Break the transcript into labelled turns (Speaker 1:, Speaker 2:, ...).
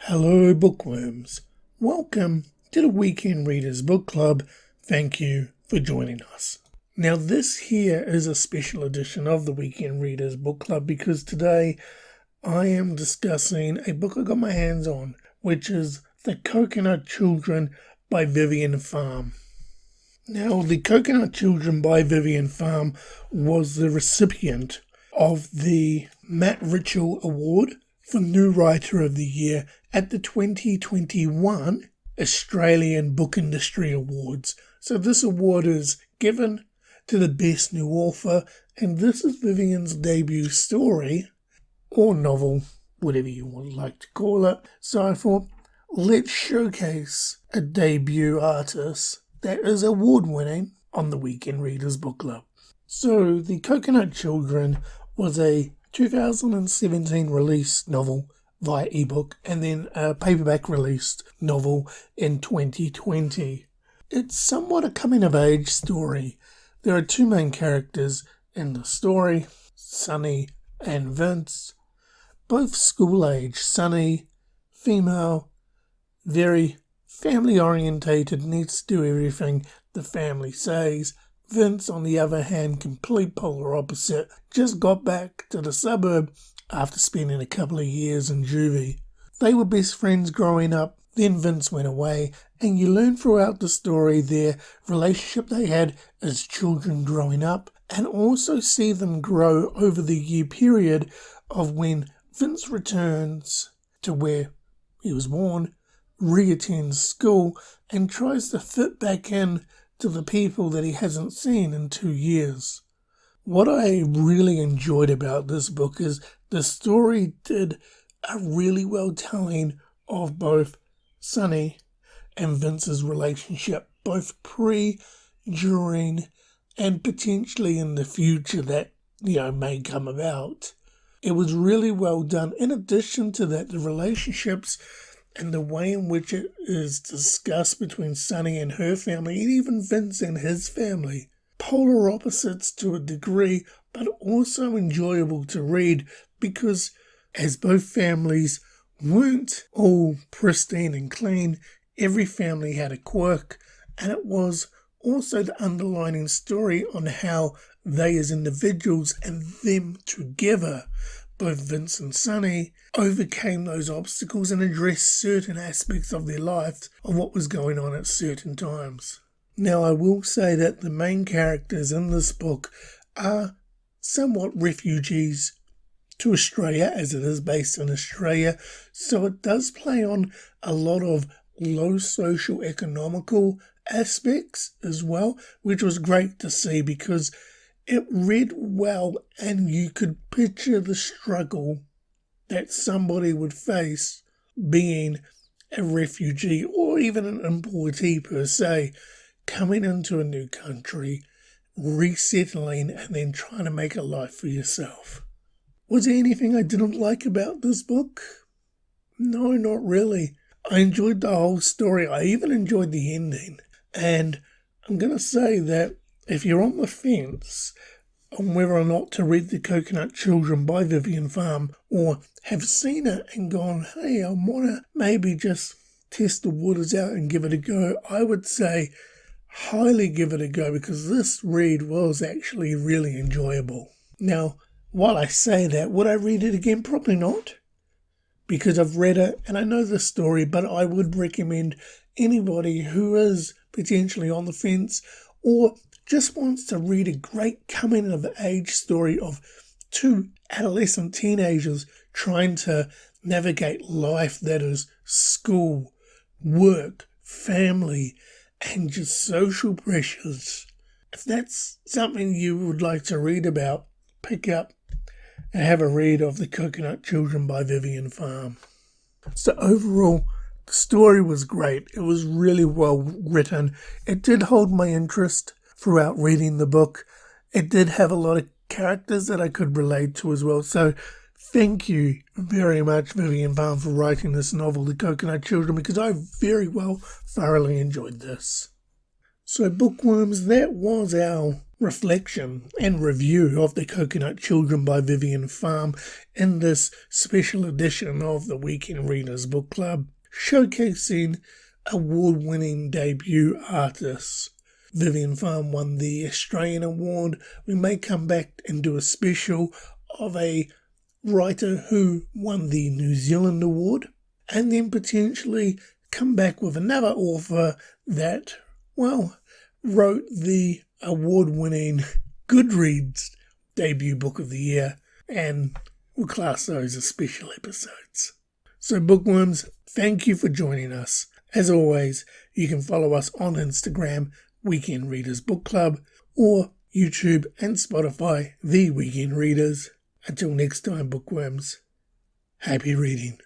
Speaker 1: Hello Bookworms, welcome to the Weekend Readers Book Club. Thank you for joining us. Now this here is a special edition of the Weekend Readers Book Club because today I am discussing a book I got my hands on, which is The Coconut Children by Vivian Pham. Now the Coconut Children by Vivian Pham was the recipient of the Matt Richell Award for New Writer of the Year at the 2021 Australian Book Industry Awards. So this award is given to the best new author, and this is Vivian's debut story, or novel, whatever you would like to call it. So I thought, let's showcase a debut artist that is award-winning on the Weekend Readers Book Club. So The Coconut Children was a 2017 released novel via ebook and then a paperback released novel in 2020. It's somewhat a coming-of-age story. There are two main characters in the story, Sunny and Vince, both school-age. Sunny, female, very family-orientated, needs to do everything the family says. Vince, on the other hand, complete polar opposite, just got back to the suburb after spending a couple of years in juvie. They were best friends growing up, then Vince went away, and you learn throughout the story their relationship they had as children growing up, and also see them grow over the year period of when Vince returns to where he was born, re-attends school, and tries to fit back in to the people that he hasn't seen in 2 years. What I really enjoyed about this book is the story did a really well telling of both Sunny and Vince's relationship, both pre, during, and potentially in the future that, may come about. It was really well done. In addition to that, the relationships and the way in which it is discussed between Sunny and her family, and even Vince and his family. Polar opposites to a degree, but also enjoyable to read because as both families weren't all pristine and clean, every family had a quirk, and it was also the underlining story on how they as individuals and them together, both Vince and Sunny, overcame those obstacles and addressed certain aspects of their lives of what was going on at certain times. Now, I will say that the main characters in this book are somewhat refugees to Australia, as it is based in Australia, so it does play on a lot of low social economical aspects as well, which was great to see because it read well and you could picture the struggle that somebody would face being a refugee or even an importee per se, coming into a new country, resettling and then trying to make a life for yourself. Was there anything I didn't like about this book? No, not really. I enjoyed the whole story. I even enjoyed the ending. And I'm going to say that if you're on the fence on whether or not to read The Coconut Children by Vivian Pham, or have seen it and gone, hey, I want to maybe just test the waters out and give it a go, I would say highly give it a go because this read was actually really enjoyable. Now, while I say that, would I read it again? Probably not, because I've read it and I know the story, but I would recommend anybody who is potentially on the fence or just wants to read a great coming-of-age story of two adolescent teenagers trying to navigate life that is school, work, family, and just social pressures. If that's something you would like to read about, pick up and have a read of The Coconut Children by Vivian Pham. So overall, the story was great. It was really well written. It did hold my interest throughout reading the book. It did have a lot of characters that I could relate to as well. So thank you very much, Vivian Pham, for writing this novel, The Coconut Children, because I very well thoroughly enjoyed this. So Bookworms, that was our reflection and review of The Coconut Children by Vivian Pham in this special edition of the Weekend Readers Book Club, showcasing award-winning debut artists. Vivian Pham won the Australian Award. We may come back and do a special of a writer who won the New Zealand Award, and then potentially come back with another author that, well, wrote the award-winning Goodreads debut book of the year, and we'll class those as special episodes. So Bookworms, thank you for joining us. As always, you can follow us on Instagram, Weekend Readers Book Club, or YouTube and Spotify, The Weekend Readers. Until next time, Bookworms, happy reading.